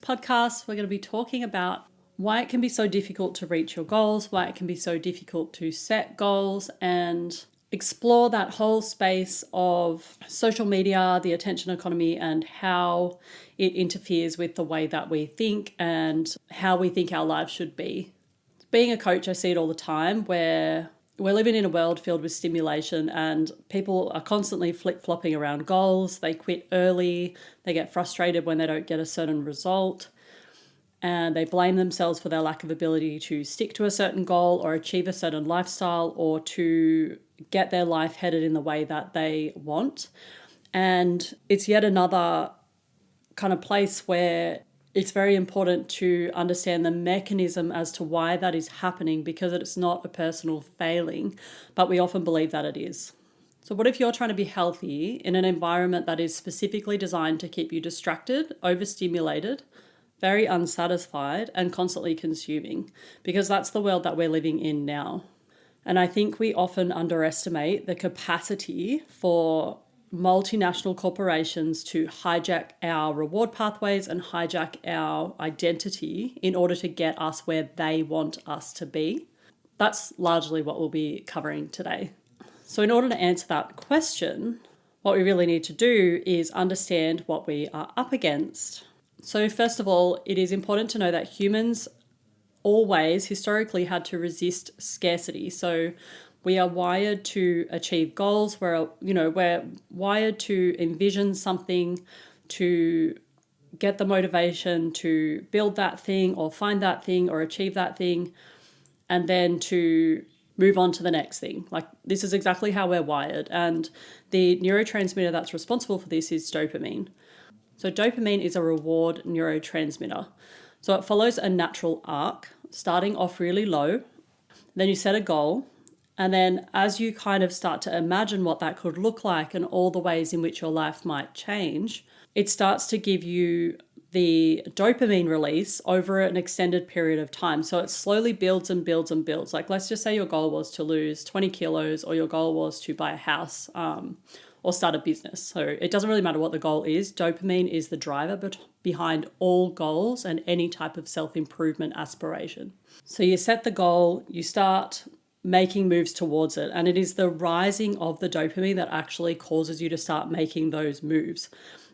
Podcast, we're going to be talking about why it can be so difficult to reach your goals, why it can be so difficult to set goals, and explore that whole space of social media, the attention economy, and how it interferes with the way that we think and how we think our lives should be. Being a coach, I see it all the time where we're living in a world filled with stimulation and people are constantly flip-flopping around goals. They quit early, they get frustrated when they don't get a certain result, and they blame themselves for their lack of ability to stick to a certain goal or achieve a certain lifestyle or to get their life headed in the way that they want. And it's yet another kind of place where it's very important to understand the mechanism as to why that is happening, because it's not a personal failing, but we often believe that it is. So what if you're trying to be healthy in an environment that is specifically designed to keep you distracted, overstimulated, very unsatisfied, and constantly consuming? Because that's the world that we're living in now. And I think we often underestimate the capacity for multinational corporations to hijack our reward pathways and hijack our identity in order to get us where they want us to be. That's largely what we'll be covering today. So in order to answer that question, what we really need to do is understand what we are up against. So first of all, it is important to know that humans always historically had to resist scarcity. So we are wired to achieve goals. We're wired to envision something, to get the motivation to build that thing or find that thing or achieve that thing, and then to move on to the next thing. Like, this is exactly how we're wired. And the neurotransmitter that's responsible for this is dopamine. So dopamine is a reward neurotransmitter. So it follows a natural arc, starting off really low. Then you set a goal. And then as you kind of start to imagine what that could look like and all the ways in which your life might change, it starts to give you the dopamine release over an extended period of time. So it slowly builds and builds and builds. Like, let's just say your goal was to lose 20 kilos or your goal was to buy a house or start a business. So it doesn't really matter what the goal is. Dopamine is the driver behind all goals and any type of self-improvement aspiration. So you set the goal, you start making moves towards it. And it is the rising of the dopamine that actually causes you to start making those moves.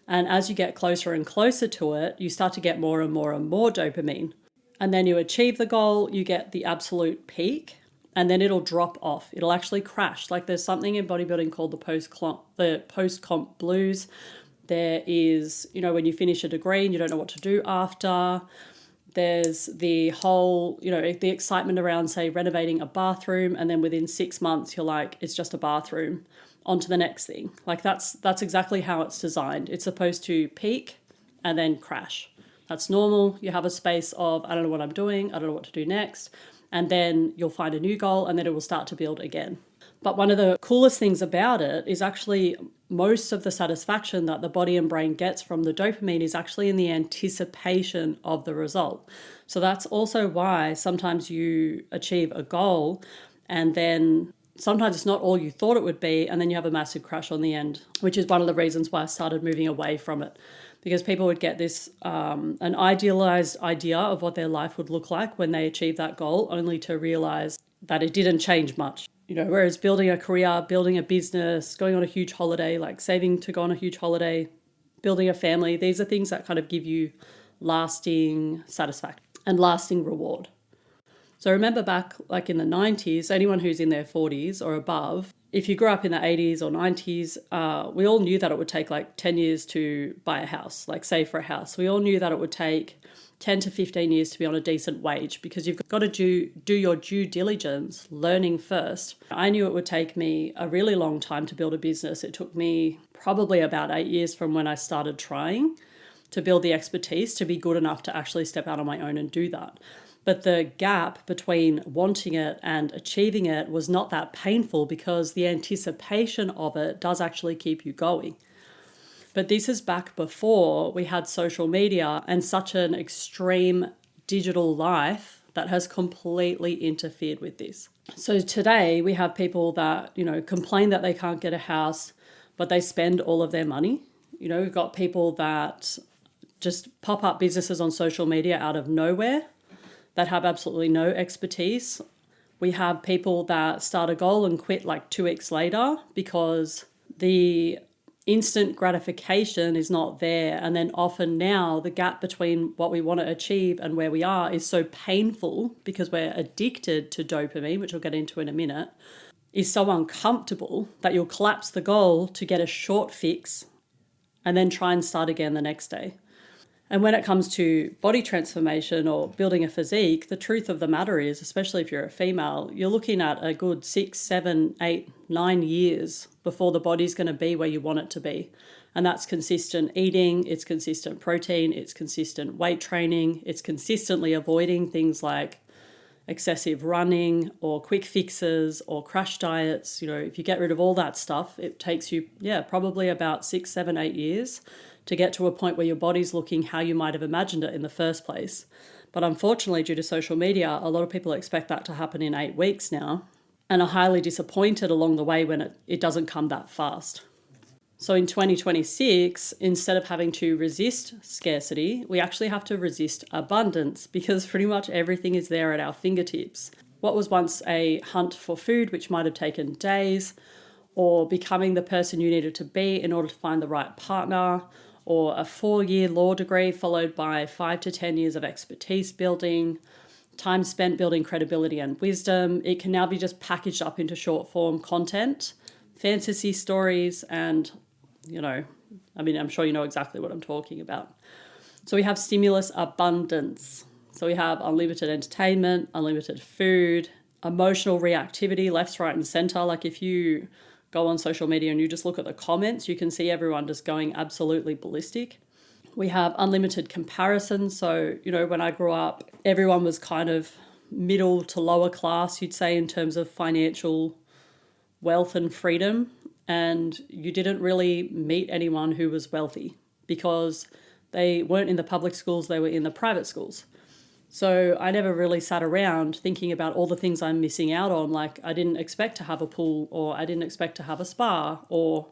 And as you get closer and closer to it, you start to get more and more and more dopamine. And then you achieve the goal, you get the absolute peak, and then it'll drop off. It'll actually crash. Like, there's something in bodybuilding called the post-comp blues. There is, when you finish a degree and you don't know what to do after. There's the whole, the excitement around, say, renovating a bathroom, and then within 6 months, you're like, it's just a bathroom. On to the next thing. Like, that's exactly how it's designed. It's supposed to peak and then crash. That's normal. You have a space of, I don't know what I'm doing, I don't know what to do next. And then you'll find a new goal, and then it will start to build again. But one of the coolest things about it is actually most of the satisfaction that the body and brain gets from the dopamine is actually in the anticipation of the result. So that's also why sometimes you achieve a goal and then sometimes it's not all you thought it would be, and then you have a massive crash on the end, which is one of the reasons why I started moving away from it. Because people would get this, an idealized idea of what their life would look like when they achieve that goal, only to realize that it didn't change much. Whereas building a career, building a business, going on a huge holiday, like saving to go on a huge holiday, building a family, these are things that kind of give you lasting satisfaction and lasting reward. So remember back like in the 90s, anyone who's in their 40s or above, if you grew up in the 80s or 90s, we all knew that it would take like 10 years to buy a house, like save for a house. We all knew that it would take 10 to 15 years to be on a decent wage, because you've got to do your due diligence, learning first. I knew it would take me a really long time to build a business. It took me probably about 8 years from when I started trying to build the expertise to be good enough to actually step out on my own and do that. But the gap between wanting it and achieving it was not that painful, because the anticipation of it does actually keep you going. But this is back before we had social media and such an extreme digital life that has completely interfered with this. So today we have people that, complain that they can't get a house, but they spend all of their money. We've got people that just pop-up businesses on social media out of nowhere that have absolutely no expertise. We have people that start a goal and quit like 2 weeks later because the instant gratification is not there. And then often now the gap between what we want to achieve and where we are is so painful because we're addicted to dopamine, which we'll get into in a minute, is so uncomfortable that you'll collapse the goal to get a short fix and then try and start again the next day. And when it comes to body transformation or building a physique, the truth of the matter is, especially if you're a female, you're looking at a good 6, 7, 8, 9 years before the body's going to be where you want it to be. And that's consistent eating, it's consistent protein, it's consistent weight training, it's consistently avoiding things like excessive running or quick fixes or crash diets. If you get rid of all that stuff, it takes you, probably about 6, 7, 8 years to get to a point where your body's looking how you might have imagined it in the first place. But unfortunately, due to social media, a lot of people expect that to happen in 8 weeks now and are highly disappointed along the way when it doesn't come that fast. So in 2026, instead of having to resist scarcity, we actually have to resist abundance because pretty much everything is there at our fingertips. What was once a hunt for food, which might have taken days, or becoming the person you needed to be in order to find the right partner, or a 4-year law degree followed by 5 to 10 years of expertise building, time spent building credibility and wisdom, it can now be just packaged up into short form content, fantasy stories, and, I'm sure you know exactly what I'm talking about. So we have stimulus abundance. So we have unlimited entertainment, unlimited food, emotional reactivity, left, right, and center. Like if you go on social media and you just look at the comments, you can see everyone just going absolutely ballistic. We have unlimited comparison. So, when I grew up, everyone was kind of middle to lower class, you'd say, in terms of financial wealth and freedom. And you didn't really meet anyone who was wealthy because they weren't in the public schools, they were in the private schools. So I never really sat around thinking about all the things I'm missing out on. Like I didn't expect to have a pool, or I didn't expect to have a spa, or,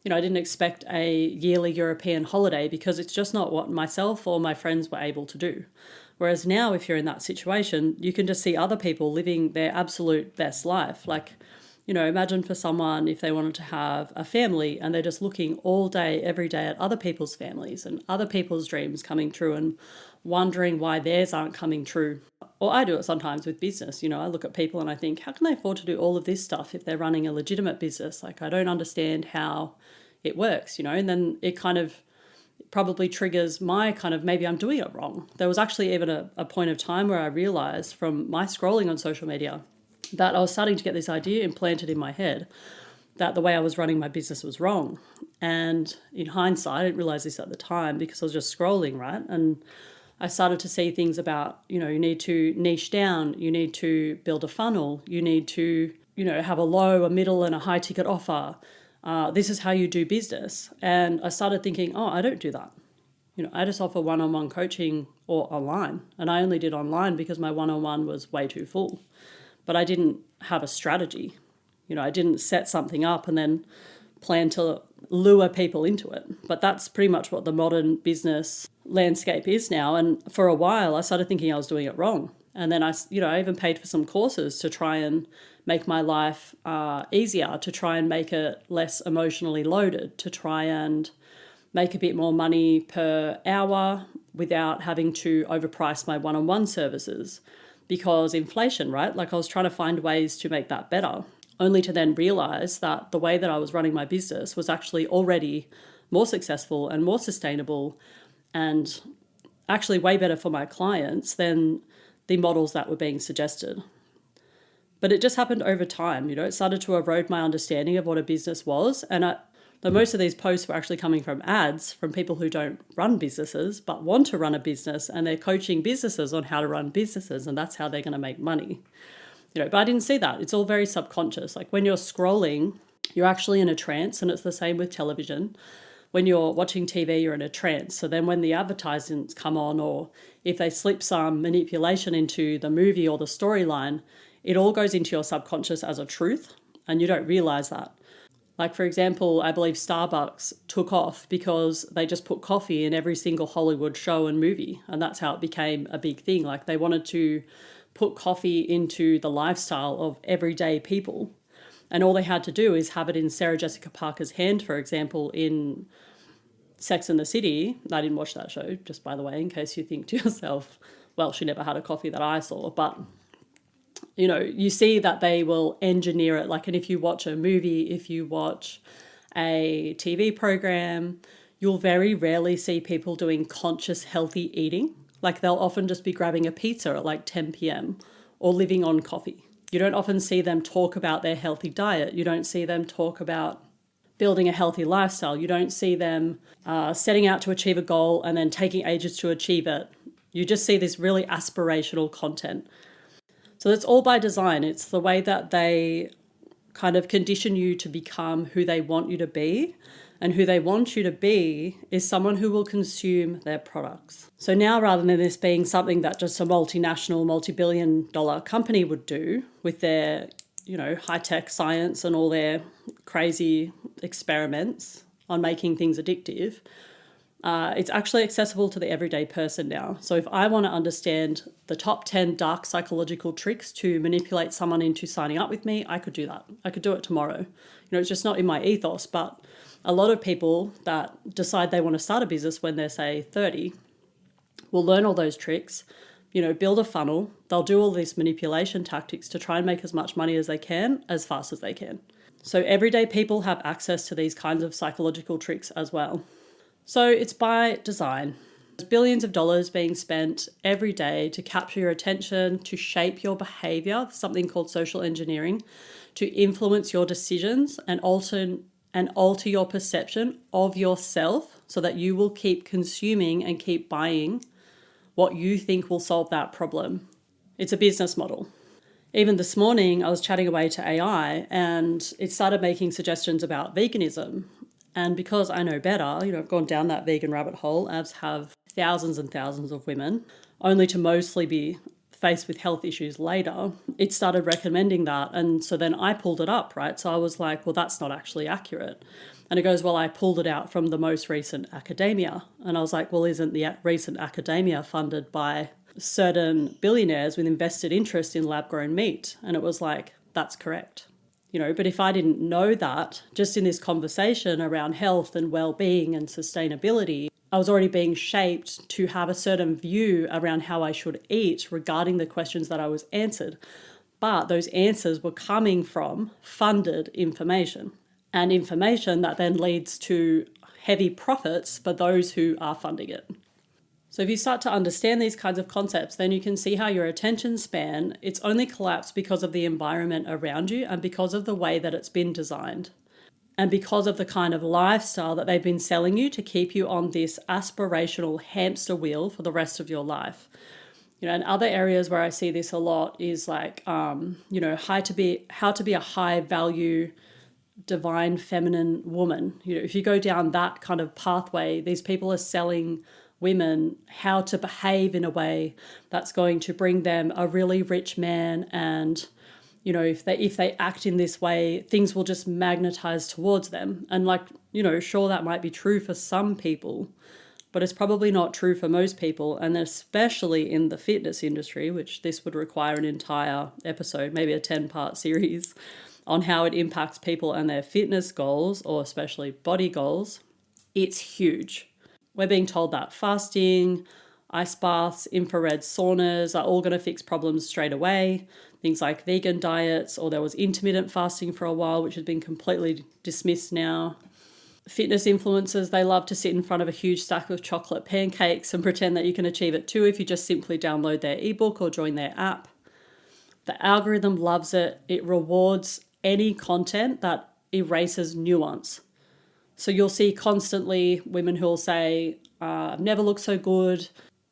I didn't expect a yearly European holiday because it's just not what myself or my friends were able to do. Whereas now, if you're in that situation, you can just see other people living their absolute best life. Like, imagine for someone if they wanted to have a family and they're just looking all day, every day at other people's families and other people's dreams coming true and wondering why theirs aren't coming true. Or I do it sometimes with business. I look at people and I think, how can they afford to do all of this stuff if they're running a legitimate business? Like, I don't understand how it works, and then it kind of probably triggers my kind of, maybe I'm doing it wrong. There was actually even a point of time where I realized from my scrolling on social media that I was starting to get this idea implanted in my head that the way I was running my business was wrong. And in hindsight, I didn't realize this at the time because I was just scrolling, right? And I started to see things about, you need to niche down, you need to build a funnel, you need to, have a low, a middle, and a high ticket offer. This is how you do business. And I started thinking, I don't do that. I just offer one-on-one coaching or online. And I only did online because my one-on-one was way too full. But I didn't have a strategy. I didn't set something up and then plan to lure people into it. But that's pretty much what the modern business landscape is now. And for a while, I started thinking I was doing it wrong. And then I even paid for some courses to try and make my life easier, to try and make it less emotionally loaded, to try and make a bit more money per hour without having to overprice my one-on-one services. Because inflation, right? Like I was trying to find ways to make that better, only to then realize that the way that I was running my business was actually already more successful and more sustainable and actually way better for my clients than the models that were being suggested. But it just happened over time, it started to erode my understanding of what a business was. And most of these posts were actually coming from ads from people who don't run businesses but want to run a business, and they're coaching businesses on how to run businesses, and that's how they're going to make money. But I didn't see that. It's all very subconscious. Like when you're scrolling, you're actually in a trance, and it's the same with television. When you're watching TV, you're in a trance. So then when the advertisements come on, or if they slip some manipulation into the movie or the storyline, it all goes into your subconscious as a truth, and you don't realize that. Like, for example, I believe Starbucks took off because they just put coffee in every single Hollywood show and movie. And that's how it became a big thing. Like, they wanted to put coffee into the lifestyle of everyday people. And all they had to do is have it in Sarah Jessica Parker's hand, for example, in Sex and the City. I didn't watch that show, just by the way, in case you think to yourself, well, she never had a coffee that I saw. But you know, you see that they will engineer it. Like, and if you watch a movie, if you watch a TV program, you'll very rarely see people doing conscious, healthy eating. Like, they'll often just be grabbing a pizza at like 10 p.m. or living on coffee. You don't often see them talk about their healthy diet. You don't see them talk about building a healthy lifestyle. You don't see them setting out to achieve a goal and then taking ages to achieve it. You just see this really aspirational content. So it's all by design. It's the way that they kind of condition you to become who they want you to be. And who they want you to be is someone who will consume their products. So now, rather than this being something that just a multinational, multi-billion-dollar company would do with their, you know, high-tech science and all their crazy experiments on making things addictive, it's actually accessible to the everyday person now. So if I want to understand the top 10 dark psychological tricks to manipulate someone into signing up with me, I could do that. I could do it tomorrow. You know, it's just not in my ethos, but a lot of people that decide they want to start a business when they're, say, 30, will learn all those tricks, you know, build a funnel. They'll do all these manipulation tactics to try and make as much money as they can, as fast as they can. So everyday people have access to these kinds of psychological tricks as well. So it's by design. There's billions of dollars being spent every day to capture your attention, to shape your behavior, something called social engineering, to influence your decisions and alter your perception of yourself so that you will keep consuming and keep buying what you think will solve that problem. It's a business model. Even this morning, I was chatting away to AI and it started making suggestions about veganism. And because I know better, you know, I've gone down that vegan rabbit hole, as have thousands and thousands of women, only to mostly be faced with health issues later. It started recommending that. And so then I pulled it up, right? So I was like, well, that's not actually accurate. And it goes, well, I pulled it out from the most recent academia. And I was like, well, isn't the recent academia funded by certain billionaires with invested interest in lab-grown meat? And it was like, that's correct. You know, but if I didn't know that, just in this conversation around health and well-being and sustainability, I was already being shaped to have a certain view around how I should eat regarding the questions that I was answered. But those answers were coming from funded information, and information that then leads to heavy profits for those who are funding it. So if you start to understand these kinds of concepts, then you can see how your attention span, it's only collapsed because of the environment around you and because of the way that it's been designed. And because of the kind of lifestyle that they've been selling you to keep you on this aspirational hamster wheel for the rest of your life. You know, and other areas where I see this a lot is like, you know, how to be a high value, divine feminine woman. You know, if you go down that kind of pathway, these people are selling women how to behave in a way that's going to bring them a really rich man, and you know, if they act in this way, things will just magnetize towards them. And like, you know, sure, that might be true for some people, but it's probably not true for most people, and especially in the fitness industry, which this would require an entire episode, maybe a 10-part series on how it impacts people and their fitness goals, or especially body goals. It's huge. We're being told that fasting, ice baths, infrared saunas are all going to fix problems straight away. Things like vegan diets, or there was intermittent fasting for a while, which has been completely dismissed now. Fitness influencers, they love to sit in front of a huge stack of chocolate pancakes and pretend that you can achieve it too if you just simply download their ebook or join their app. The algorithm loves it. It rewards any content that erases nuance. So you'll see constantly women who will say, I've never looked so good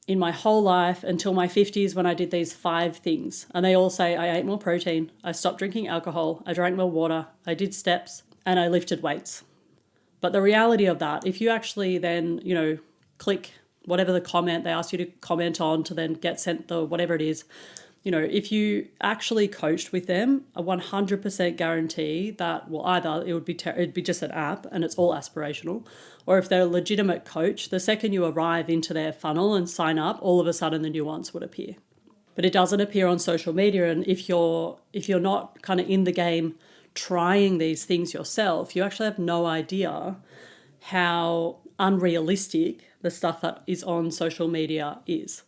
in my whole life until my 50s when I did these 5 things. And they all say, I ate more protein, I stopped drinking alcohol, I drank more water, I did steps, and I lifted weights. But the reality of that, if you actually then, you know, click whatever the comment they ask you to comment on to then get sent the whatever it is, if you actually coached with them, a 100% guarantee that, well, either it'd be just an app and it's all aspirational, or if they're a legitimate coach, the second you arrive into their funnel and sign up, all of a sudden the nuance would appear. But it doesn't appear on social media. And if you're not kind of in the game trying these things yourself, you actually have no idea how unrealistic the stuff that is on social media is.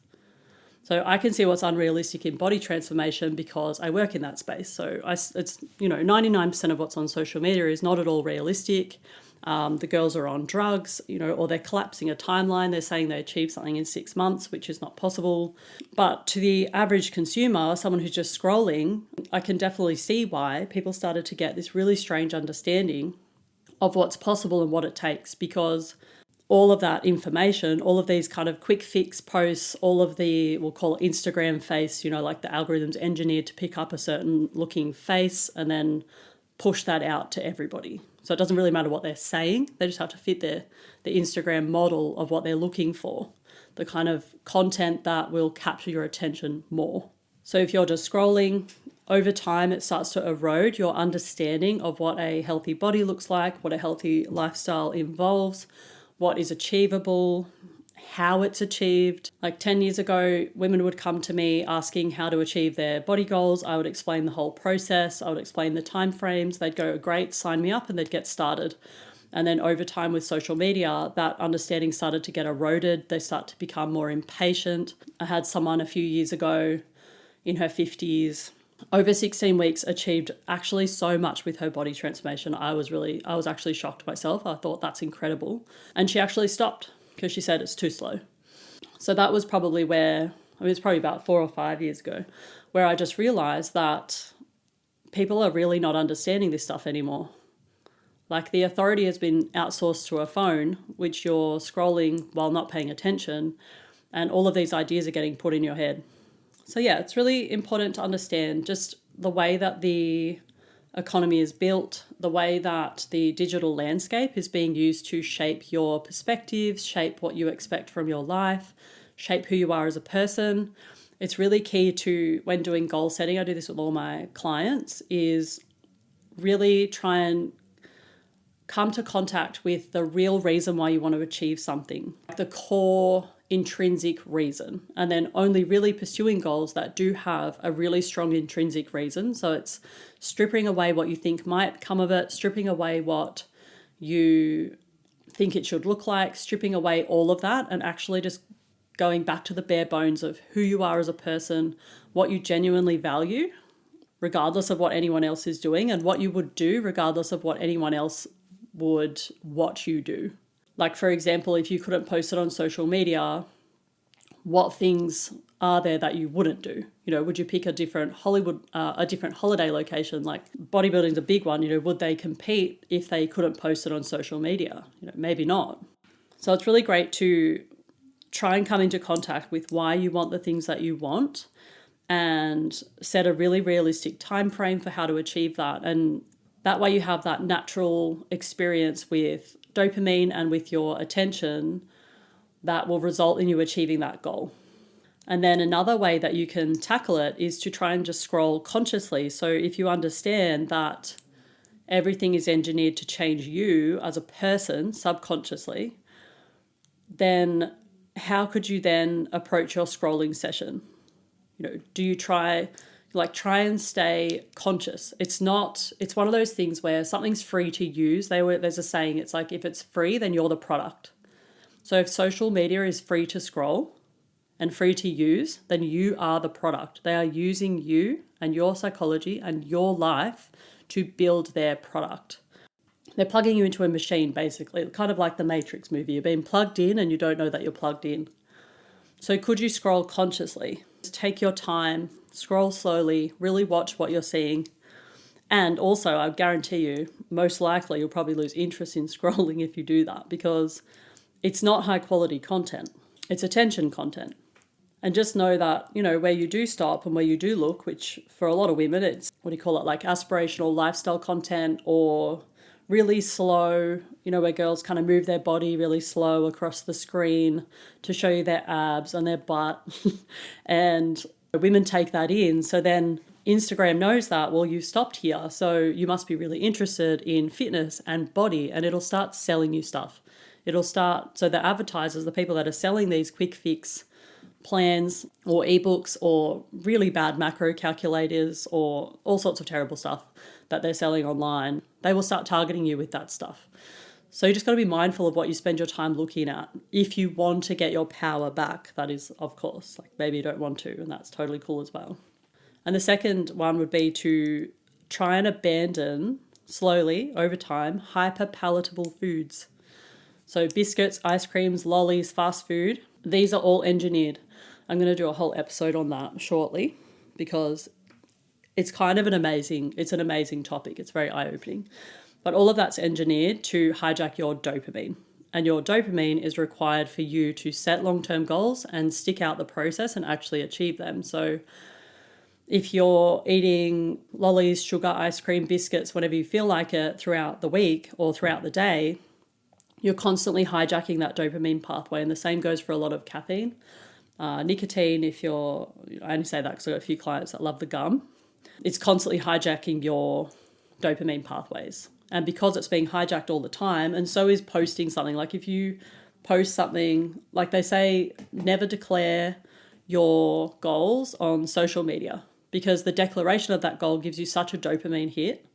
So I can see what's unrealistic in body transformation because I work in that space. So it's 99% of what's on social media is not at all realistic. The girls are on drugs, or they're collapsing a timeline. They're saying they achieved something in 6 months, which is not possible. But to the average consumer, someone who's just scrolling, I can definitely see why people started to get this really strange understanding of what's possible and what it takes, because all of that information, all of these kind of quick fix posts, all of the, we'll call it Instagram face, like the algorithm's engineered to pick up a certain looking face and then push that out to everybody. So it doesn't really matter what they're saying. They just have to fit the Instagram model of what they're looking for, the kind of content that will capture your attention more. So if you're just scrolling, over time it starts to erode your understanding of what a healthy body looks like, what a healthy lifestyle involves, what is achievable, how it's achieved. Like 10 years ago, women would come to me asking how to achieve their body goals. I would explain the whole process. I would explain the timeframes. They'd go, great, sign me up, and they'd get started. And then over time with social media, that understanding started to get eroded. They start to become more impatient. I had someone a few years ago in her 50s, over 16 weeks, achieved actually so much with her body transformation. I was actually shocked myself. I thought that's incredible. And she actually stopped because she said it's too slow. So that was probably it's probably about 4 or 5 years ago, where I just realized that people are really not understanding this stuff anymore. Like the authority has been outsourced to a phone, which you're scrolling while not paying attention, and all of these ideas are getting put in your head. So yeah, it's really important to understand just the way that the economy is built, the way that the digital landscape is being used to shape your perspectives, shape what you expect from your life, shape who you are as a person. It's really key to, when doing goal setting, I do this with all my clients, is really try and come to contact with the real reason why you want to achieve something, the core intrinsic reason, and then only really pursuing goals that do have a really strong intrinsic reason. So it's stripping away what you think might come of it, stripping away what you think it should look like, stripping away all of that, and actually just going back to the bare bones of who you are as a person, what you genuinely value, regardless of what anyone else is doing, and what you would do regardless of what anyone else would watch you do. Like, for example, if you couldn't post it on social media, what things are there that you wouldn't do? Would you pick a different holiday location? Like bodybuilding's a big one. Would they compete if they couldn't post it on social media? Maybe not. So it's really great to try and come into contact with why you want the things that you want and set a really realistic time frame for how to achieve that. And that way you have that natural experience with dopamine and with your attention that will result in you achieving that goal. And then another way that you can tackle it is to try and just scroll consciously. So if you understand that everything is engineered to change you as a person subconsciously, then how could you then approach your scrolling session? Do you try and stay conscious? It's one of those things where something's free to use. There's a saying, it's like, if it's free, then you're the product. So if social media is free to scroll and free to use, then you are the product. They are using you and your psychology and your life to build their product. They're plugging you into a machine, basically, kind of like the Matrix movie. You're being plugged in and you don't know that you're plugged in. So could you scroll consciously? Just take your time, scroll slowly, really watch what you're seeing. And also, I guarantee you, most likely you'll probably lose interest in scrolling if you do that, because it's not high quality content. It's attention content. And just know that, where you do stop and where you do look, which for a lot of women, it's, like aspirational lifestyle content, or really slow, where girls kind of move their body really slow across the screen to show you their abs and their butt. And women take that in. So then Instagram knows that, well, you stopped here, so you must be really interested in fitness and body, and it'll start selling you stuff. It'll start, so the advertisers, the people that are selling these quick fix plans or ebooks or really bad macro calculators or all sorts of terrible stuff that they're selling online, they will start targeting you with that stuff. So you just got to be mindful of what you spend your time looking at. If you want to get your power back, that is, of course, like maybe you don't want to, and that's totally cool as well. And the second one would be to try and abandon slowly over time hyper-palatable foods. So biscuits, ice creams, lollies, fast food, these are all engineered. I'm going to do a whole episode on that shortly because it's kind of an amazing topic. It's very eye-opening. But all of that's engineered to hijack your dopamine. And your dopamine is required for you to set long-term goals and stick out the process and actually achieve them. So if you're eating lollies, sugar, ice cream, biscuits, whatever you feel like it throughout the week or throughout the day, you're constantly hijacking that dopamine pathway. And the same goes for a lot of caffeine. Nicotine, I only say that because I've got a few clients that love the gum. It's constantly hijacking your dopamine pathways. And because it's being hijacked all the time, and so is posting something. Like if you post something, like they say, never declare your goals on social media, because the declaration of that goal gives you such a dopamine hit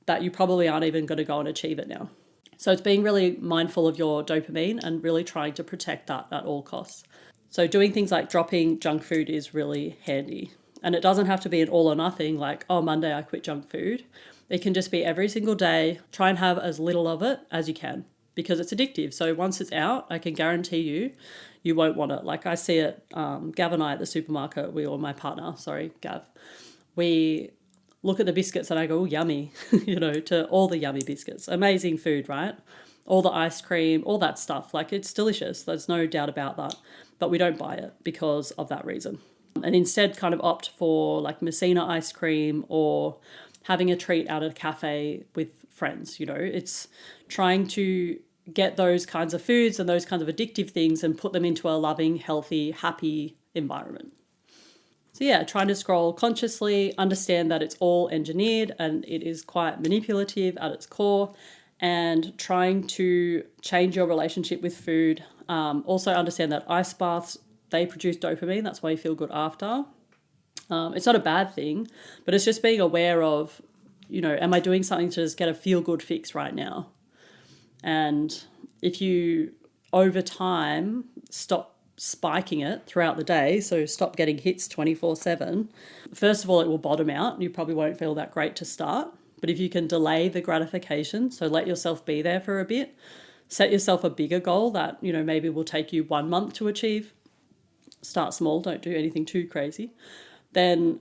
that you probably aren't even going to go and achieve it now. So it's being really mindful of your dopamine and really trying to protect that at all costs. So doing things like dropping junk food is really handy. And it doesn't have to be an all or nothing, like, oh, Monday I quit junk food. It can just be every single day. Try and have as little of it as you can because it's addictive. So once it's out, I can guarantee you won't want it. Like I see it, Gav and I at the supermarket, my partner, Gav, we look at the biscuits and I go, oh, yummy, to all the yummy biscuits. Amazing food, right? All the ice cream, all that stuff. Like it's delicious. There's no doubt about that. But we don't buy it because of that reason. And instead kind of opt for like Messina ice cream or having a treat out at a cafe with friends. It's trying to get those kinds of foods and those kinds of addictive things and put them into a loving, healthy, happy environment. So yeah, trying to scroll consciously, understand that it's all engineered and it is quite manipulative at its core, and trying to change your relationship with food. Also understand that ice baths, they produce dopamine. That's why you feel good after. It's not a bad thing, but it's just being aware of, am I doing something to just get a feel-good fix right now? And if you, over time, stop spiking it throughout the day, so stop getting hits 24/7, first of all, it will bottom out. You probably won't feel that great to start. But if you can delay the gratification, so let yourself be there for a bit, set yourself a bigger goal that, maybe will take you 1 month to achieve. Start small, don't do anything too crazy. Then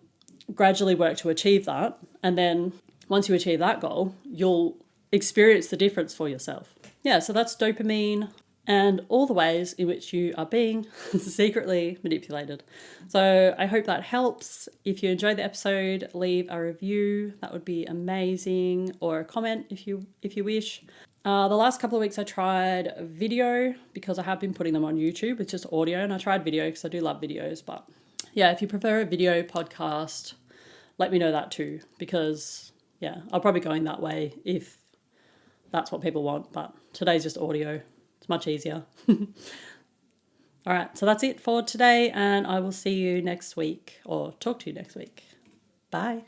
gradually work to achieve that. And then once you achieve that goal, you'll experience the difference for yourself. Yeah, so that's dopamine and all the ways in which you are being secretly manipulated. So I hope that helps. If you enjoyed the episode, leave a review. That would be amazing, or a comment if you wish. The last couple of weeks I tried video because I have been putting them on YouTube with just audio, and I tried video because I do love videos. But yeah, if you prefer a video podcast, let me know that too, because yeah, I'll probably go in that way if that's what people want. But today's just audio. It's much easier. All right, so that's it for today, and I will see you next week, or talk to you next week. Bye.